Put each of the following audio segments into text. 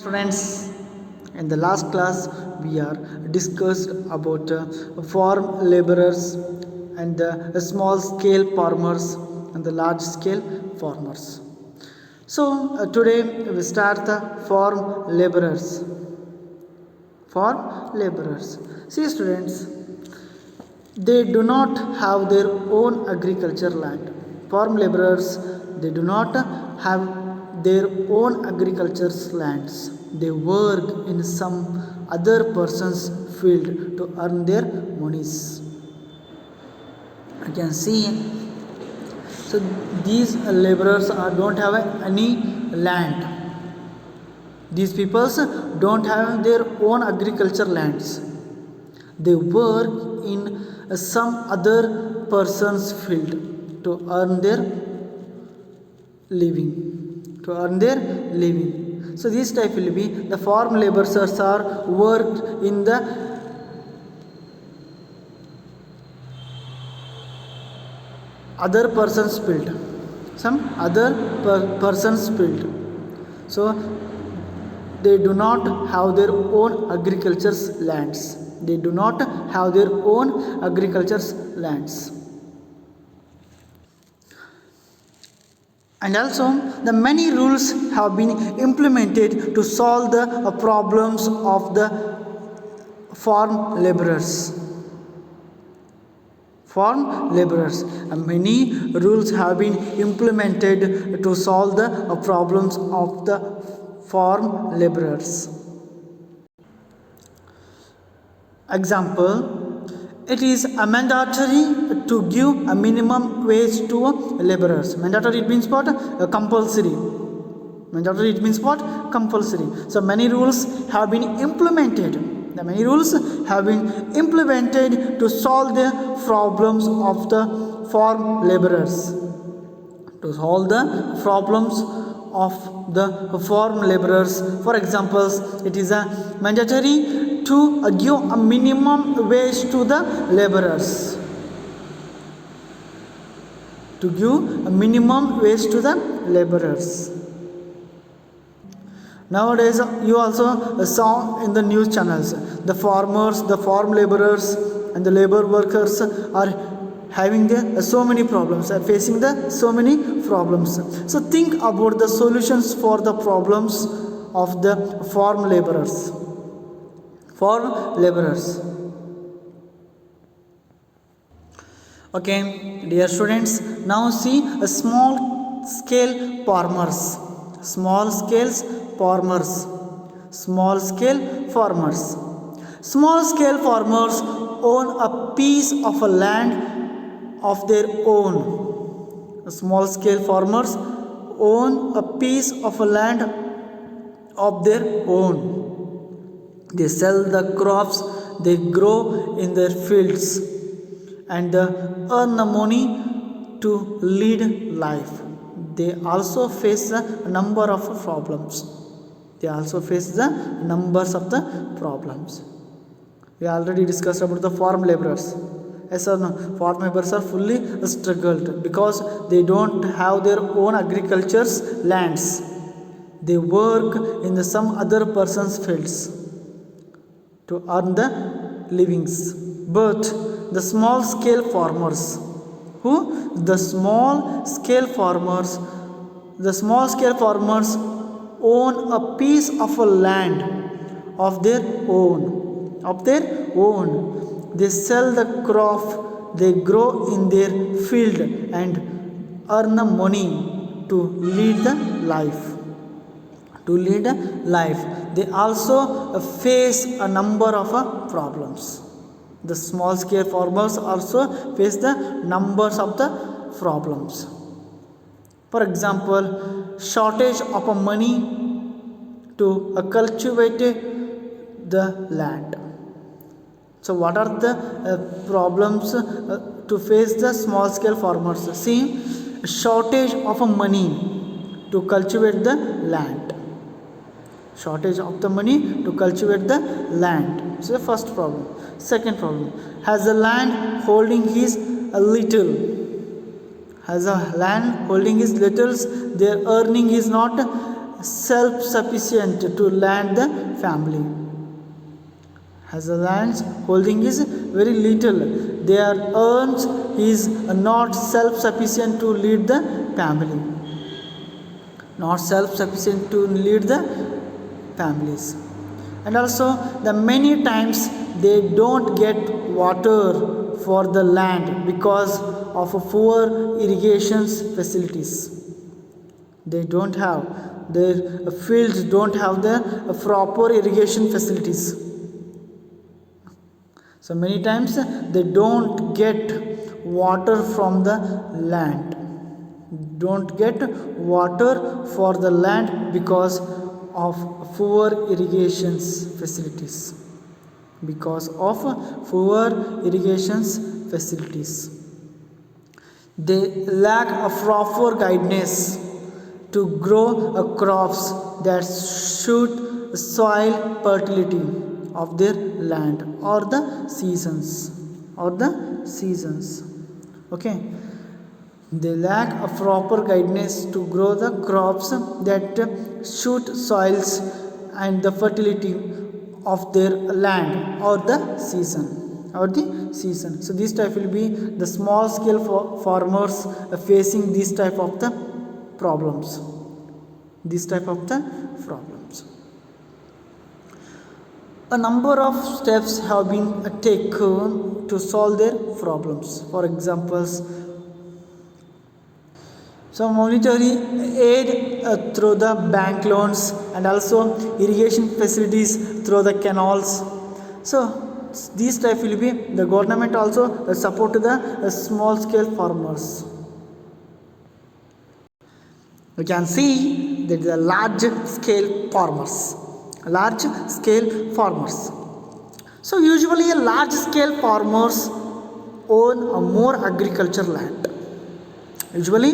Students, in the last class we are discussed about farm laborers and the small scale farmers and the large scale farmers. So today we start the farm laborers. Farm laborers. See students, they do not have their own agriculture land. Farm laborers, they do not have their own agriculture lands. They work in some other person's field to earn their monies. You can see, so these laborers don't have any land. These peoples don't have their own agriculture lands. They work in some other person's field to earn their living. So this type will be the farm laborers are worked in the other person's field, some other person's field. So they do not have their own agriculture lands. They do not have their own agriculture lands. And also the many rules have been implemented to solve the problems of the farm laborers. Many rules have been implemented to solve the problems of the farm laborers. Example, it is mandatory to give a minimum wage to laborers. Mandatory, it means what? Compulsory. Mandatory, it means what? Compulsory. So many rules have been implemented. The many rules have been implemented to solve the problems of the farm laborers. To solve the problems of the farm laborers. For example, it is a mandatory to give a minimum wage to the laborers. To give a minimum wage to the laborers. Nowadays, you also saw in the news channels, the farmers, the farm laborers and the labor workers are having so many problems, are facing so many problems. So think about the solutions for the problems of the farm laborers. Okay, dear students, now see a small scale farmers. Small scale farmers own a piece of a land of their own. Small scale farmers own a piece of a land of their own. They sell the crops they grow in their fields and earn the money to lead life. They also face a number of problems. We already discussed about the farm laborers. Yes or no? Farm laborers are fully struggled because they don't have their own agriculture lands. They work in some other person's fields to earn the livings. But the small scale farmers, the small scale farmers own a piece of a land of their own. They sell the crop they grow in their field and earn the money to lead the life. They also face a number of problems. The small scale farmers also face the numbers of the problems. For example, shortage of money to cultivate the land. So what are the problems to face the small scale farmers? See, shortage of money to cultivate the land. So the first problem. Second problem, has the land holding is a little. Their earning is not self-sufficient to land the family. As the land's holding is very little, their earns is not self-sufficient to lead the family. Not self-sufficient to lead the families. And also the many times they don't get water for the land because of poor irrigation facilities. They don't have, their fields don't have the proper irrigation facilities. So many times they don't get water from the land. Don't get water for the land because of poor irrigation facilities. Because of poor irrigation facilities. They lack a proper guidance to grow crops that suit soil fertility of their land or the seasons. Okay, they lack a proper guidance to grow the crops that suit soils and the fertility of their land or the season. So this type will be the small scale farmers facing this type of the problems. A number of steps have been taken to solve their problems. For examples, so monetary aid through the bank loans and also irrigation facilities through the canals. So these type will be the government also support to the small scale farmers. We can see that the large scale farmers. So usually a large scale farmers own a more agriculture land. Usually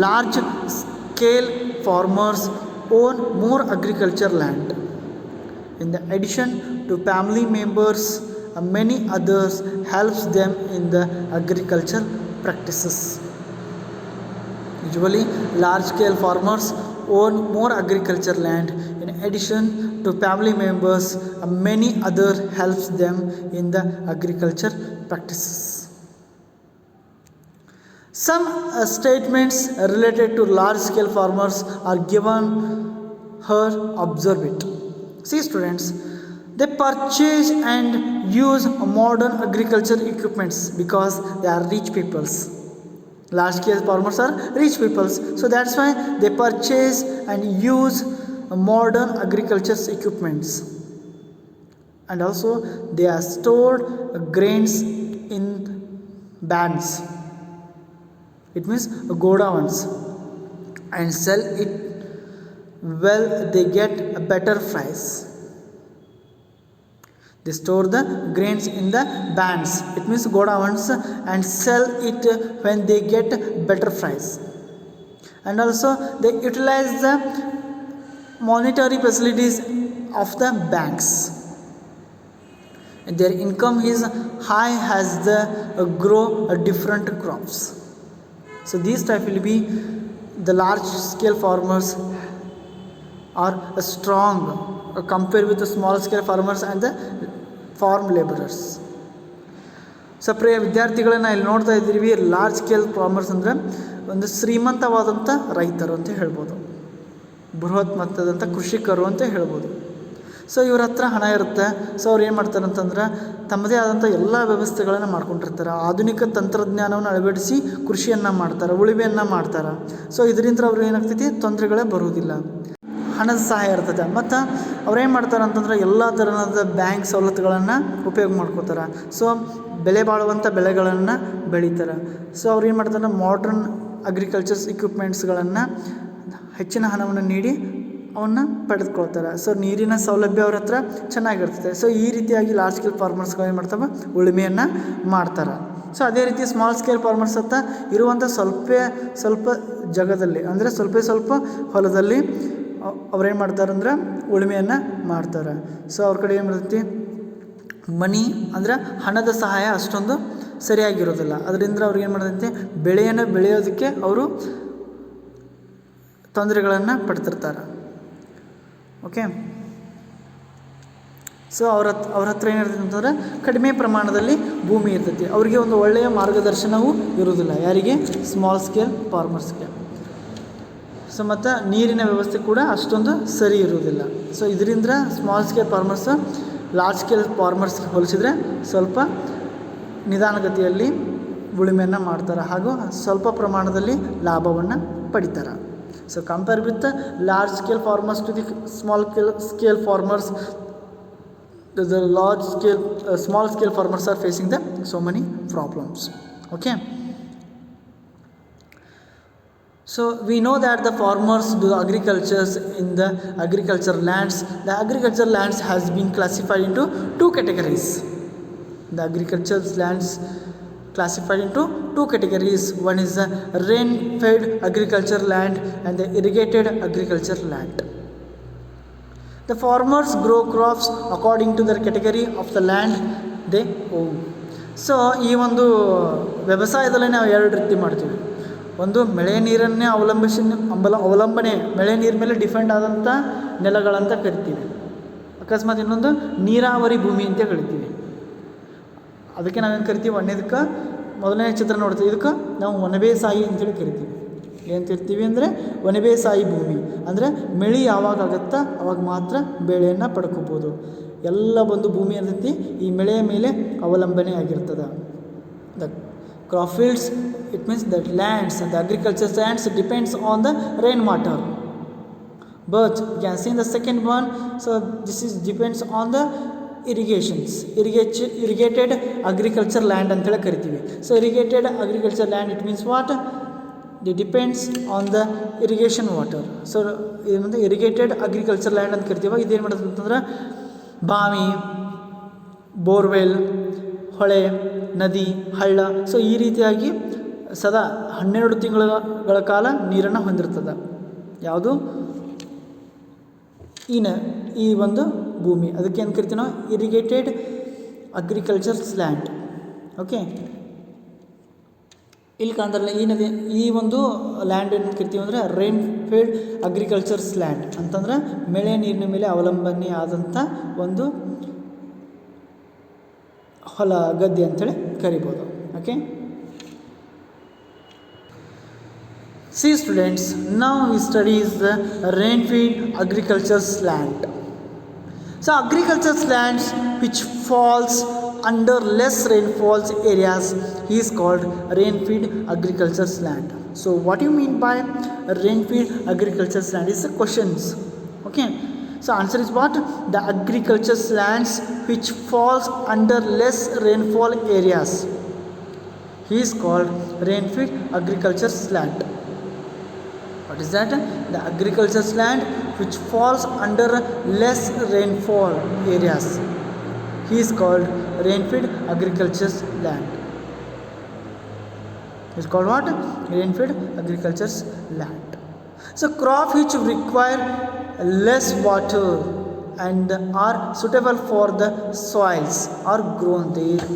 large scale farmers own more agriculture land. In the addition to family members, many others helps them in the agriculture practices. Usually large scale farmers own more agriculture land. In addition to family members, many other helps them in the agriculture practices. Some statements related to large scale farmers are given here. Observe it. See students, they purchase and use modern agriculture equipments because they are rich peoples. Large scale farmers are rich peoples, so that's why they purchase and use modern agriculture equipments. And also they are stored grains in barns. It means godowns, and sell it well. They get a better price. They store the grains in the barns, it means godowns, and sell it when they get better price. And also they utilize the monetary facilities of the banks. And their income is high as they grow different crops. So these type will be the large scale farmers are strong compared with the small scale farmers and the farm laborers. So ವಿದ್ಯಾರ್ಥಿಗಳನ್ನ ಇಲ್ಲಿ ನೋಡ್ತಾ ಇದ್ದೀವಿ, large scale farmers ಅಂದರೆ ಒಂದು ಶ್ರೀಮಂತವಾದಂಥ ರೈತರು ಅಂತ ಹೇಳ್ಬೋದು, ಬೃಹತ್ ಮೊತ್ತದಂಥ ಕೃಷಿಕರು ಅಂತ ಹೇಳ್ಬೋದು. ಸೊ ಇವ್ರ ಹತ್ರ ಹಣ ಇರುತ್ತೆ. ಸೊ ಅವ್ರು ಏನು ಮಾಡ್ತಾರೆ ಅಂತಂದ್ರೆ ತಮ್ಮದೇ ಆದಂಥ ಎಲ್ಲ ವ್ಯವಸ್ಥೆಗಳನ್ನು ಮಾಡ್ಕೊಂಡಿರ್ತಾರೆ. ಆಧುನಿಕ ತಂತ್ರಜ್ಞಾನವನ್ನು ಅಳವಡಿಸಿ ಕೃಷಿಯನ್ನು ಮಾಡ್ತಾರೆ, ಉಳುಮೆಯನ್ನು ಮಾಡ್ತಾರೆ. ಸೊ ಇದರಿಂದ ಅವ್ರು ಏನಾಗ್ತೈತಿ, ತೊಂದರೆಗಳೇ ಬರುವುದಿಲ್ಲ, ಹಣದ ಸಹಾಯ ಇರ್ತದೆ. ಮತ್ತು ಅವ್ರೇನು ಮಾಡ್ತಾರೆ ಅಂತಂದ್ರೆ ಎಲ್ಲ ಥರದ ಬ್ಯಾಂಕ್ ಸವಲತ್ತುಗಳನ್ನು ಉಪಯೋಗ ಮಾಡ್ಕೋತಾರೆ. ಸೊ ಬೆಲೆ ಬಾಳುವಂಥ ಬೆಳೆಗಳನ್ನು ಬೆಳೀತಾರೆ. ಸೊ ಅವ್ರು ಏನು ಮಾಡ್ತಾರೆ, ಮಾಡ್ರನ್ ಅಗ್ರಿಕಲ್ಚರ್ಸ್ ಇಕ್ವಿಪ್ಮೆಂಟ್ಸ್ಗಳನ್ನು ಹೆಚ್ಚಿನ ಹಣವನ್ನು ನೀಡಿ ಅವನ್ನ ಪಡೆದುಕೊಳ್ತಾರೆ. ಸೊ ನೀರಿನ ಸೌಲಭ್ಯ ಅವ್ರ ಹತ್ರ ಚೆನ್ನಾಗಿರ್ತದೆ. ಸೊ ಈ ರೀತಿಯಾಗಿ ಲಾರ್ಜ್ ಸ್ಕೇಲ್ ಫಾರ್ಮರ್ಸ್ಗಳು ಏನು ಮಾಡ್ತವೆ, ಉಳುಮೆಯನ್ನು ಮಾಡ್ತಾರೆ. ಸೊ ಅದೇ ರೀತಿ ಸ್ಮಾಲ್ ಸ್ಕೇಲ್ ಫಾರ್ಮರ್ಸ್ ಹತ್ತ ಇರುವಂಥ ಸ್ವಲ್ಪ ಜಾಗದಲ್ಲಿ, ಅಂದರೆ ಸ್ವಲ್ಪ ಹೊಲದಲ್ಲಿ ಅವ್ರೇನು ಮಾಡ್ತಾರೆ ಅಂದ್ರೆ ಉಳುಮೆಯನ್ನು ಮಾಡ್ತಾರೆ. ಸೊ ಅವ್ರ ಕಡೆ ಏನು ಮಾಡ್ತೈತಿ, ಮನಿ ಅಂದರೆ ಹಣದ ಸಹಾಯ ಅಷ್ಟೊಂದು ಸರಿಯಾಗಿರೋದಿಲ್ಲ. ಅದರಿಂದ ಅವ್ರಿಗೆ ಏನು ಮಾಡ್ತೈತಿ, ಬೆಳೆಯನ್ನು ಬೆಳೆಯೋದಕ್ಕೆ ಅವರು ತೊಂದರೆಗಳನ್ನು ಪಡ್ತಿರ್ತಾರೆ. ಓಕೆ. ಸೊ ಅವ್ರ ಹತ್ರ ಏನಿರ್ತೈತೆ ಅಂತಂದ್ರೆ ಕಡಿಮೆ ಪ್ರಮಾಣದಲ್ಲಿ ಭೂಮಿ ಇರ್ತೈತಿ, ಅವರಿಗೆ ಒಂದು ಒಳ್ಳೆಯ ಮಾರ್ಗದರ್ಶನವೂ ಇರುವುದಿಲ್ಲ. ಯಾರಿಗೆ? Small scale ಫಾರ್ಮರ್ಸ್ಗೆ. ಸೊ ಮತ್ತು ನೀರಿನ ವ್ಯವಸ್ಥೆ ಕೂಡ ಅಷ್ಟೊಂದು ಸರಿ ಇರುವುದಿಲ್ಲ. ಸೊ ಇದರಿಂದ small scale farmers large scale ಫಾರ್ಮರ್ಸ್ಗೆ ಹೋಲಿಸಿದರೆ ಸ್ವಲ್ಪ ನಿಧಾನಗತಿಯಲ್ಲಿ ಉಳುಮೆಯನ್ನು ಮಾಡ್ತಾರೆ ಹಾಗೂ ಸ್ವಲ್ಪ ಪ್ರಮಾಣದಲ್ಲಿ ಲಾಭವನ್ನು ಪಡಿತಾರೆ. So compare with large scale farmers to the scale farmers, the small scale farmers are facing so many problems. Okay, so we know that the farmers do agriculture in the agriculture lands. The agriculture lands has been classified into two categories. The agriculture lands classified into two categories. One is the rain fed agriculture land and the irrigated agriculture land. The farmers grow crops according to the category of the land they own. So ಈ ಒಂದು ವ್ಯವಸಾಯದಲ್ಲಿ ನಾವು ಎರಡು ರೀತಿ ಮಾಡ್ತೀವಿ. ಒಂದು ಮಳೆ ನೀರನ್ನೇ ಅವಲಂಬನೆ ಮಳೆ ನೀರ ಮೇಲೆ ಡಿಪೆಂಡ್ ಆದಂಥ ನೆಲಗಳಂತ ಕರಿತೀವಿ. ಅಕಸ್ಮಾತ್ ಇನ್ನೊಂದು ನೀರಾವರಿ ಭೂಮಿ ಅಂತ ಕರಿತೀವಿ. ಅದಕ್ಕೆ ನಾವೇನು ಕರಿತೀವಿ, ಒಂದನೇದಕ್ಕೆ ಮೊದಲನೇ ಚಿತ್ರ ನೋಡ್ತೀವಿ, ಇದಕ್ಕೆ ನಾವು ಒಣಬೇಸಾಯಿ ಅಂತೇಳಿ ಕರಿತೀವಿ. ಏನು ತಿರ್ತೀವಿ ಅಂದರೆ ಒಣಬೇಸಾಯಿ ಭೂಮಿ ಅಂದರೆ ಮಳೆ ಯಾವಾಗ ಆಗುತ್ತಾ ಅವಾಗ ಮಾತ್ರ ಬೆಳೆಯನ್ನು ಪಡ್ಕೋಬೋದು. ಎಲ್ಲ ಬಂದು ಭೂಮಿ ಇರ್ತೈತಿ ಈ ಮಳೆಯ ಮೇಲೆ ಅವಲಂಬನೆ ಆಗಿರ್ತದೆ. The crop fields, it means that lands and the agriculture lands depends on the rain water. But you can see in the second one, so this is depends on the irrigated agriculture land ಅಂತೇಳಿ ಕರಿತೀವಿ. So irrigated agriculture land, it means what? It depends on the irrigation water. So ಇದು irrigated agriculture land ಅಂತ ಕರಿತೀವಿ. ಇದೇನು ಮಾಡುತ್ತೆ ಅಂತಂದ್ರೆ ಬಾವಿ, borewell, ಹೊಳೆ, ನದಿ, ಹಳ್ಳ, ಸೊ ಈ ರೀತಿಯಾಗಿ ಸದಾ 12 ತಿಂಗಳ ಕಾಲ ನೀರನ್ನು ಹೊಂದಿರ್ತದೆ. ಯಾವುದು? ಈ ಒಂದು ಭೂಮಿ. ಅದಕ್ಕೆ ಏನು ಕರಿತೀವಿ ನಾವು? Irrigated ಅಗ್ರಿಕಲ್ಚರ್ಸ್ land. ಓಕೆ, ಇಲ್ಲಿ ಕಾಣ್ತಾರಲ್ಲ ಈ ನದಿ, ಈ ಒಂದು ಲ್ಯಾಂಡ್ ಏನು ಕರಿತೀವಿ ಅಂದರೆ ರೈನ್ ಫೀಲ್ಡ್ ಅಗ್ರಿಕಲ್ಚರ್ಸ್ ಲ್ಯಾಂಡ್ ಅಂತಂದ್ರೆ ಮಳೆ ನೀರಿನ ಮೇಲೆ ಅವಲಂಬನೆ ಆದಂಥ ಒಂದು ಹೊಲ, ಗದ್ದೆ ಅಂತೇಳಿ ಕರಿಬೋದು. Okay, see students, now we study the rain-fed agriculture's land. So agriculture's lands which falls under less rainfalls areas is called rain-fed agriculture's land. So what do you mean by rain-fed agriculture's land? Is the questions. Okay, so answer is what? The agriculture's lands which falls under less rainfall areas is called rain-fed agriculture's land. What is that? The agriculture's land which falls under less rainfall areas is called rain-fed agriculture's land. It's called what? Rain-fed agriculture's land. So crop which require less water and are suitable for the soils are grown there.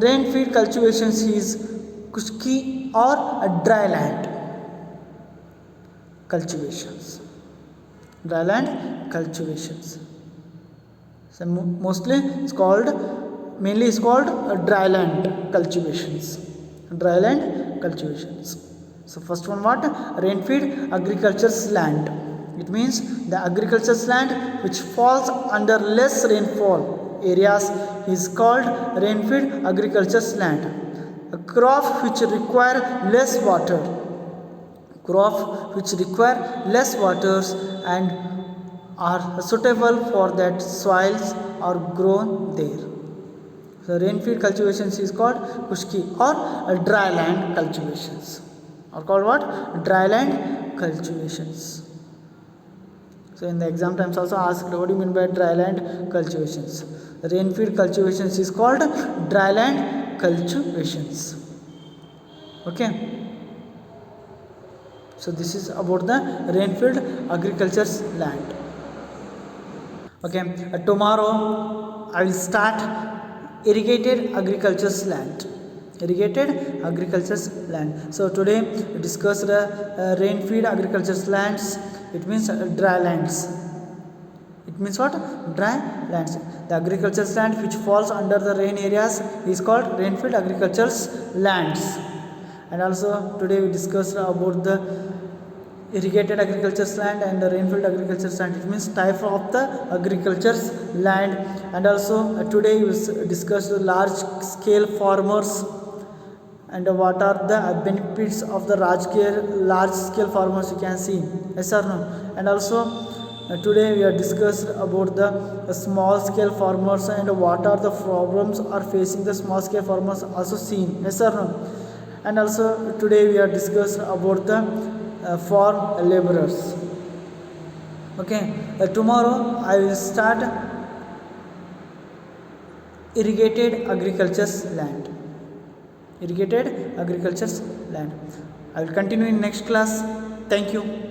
Rain-fed cultivations is kushki or a dry land cultivations. Dryland cultivations. So mostly it's called, mainly it's called dryland cultivations. Dryland cultivations. So first one what? Rain-fed agriculture's land. It means the agriculture's land which falls under less rainfall areas is called rain-fed agriculture's land. A crop which require less water. Crop which require less waters and are suitable for that soils are grown there. So rain-fed cultivations is called kushki or dryland cultivations. Or called what? Dryland cultivations. So in the exam times also asked, what do you mean by dryland cultivations? Rain-fed cultivations is called dryland cultivations. Okay. So this is about the rain-fed agriculture's land. Okay, tomorrow I will start irrigated agriculture's land. Irrigated agriculture's land. So today we discussed rain-fed agriculture's lands It means dry lands. It means what? Dry lands. The agricultural land which falls under the rain areas is called rainfed agricultural lands. And also today we discussed about the irrigated agricultural land and the rainfed agricultural land. It means type of the agricultural land. And also today we discussed the large scale farmers and what are the benefits of the large scale farmers, you can see, yes or no. And also today we are discussed about the small scale farmers and what are the problems are facing the small scale farmers, also seen, yes or no. And also today we are discussed about the farm laborers. Okay, tomorrow I will start irrigated agriculture's land. Irrigated agriculture's land. I will continue in next class. Thank you.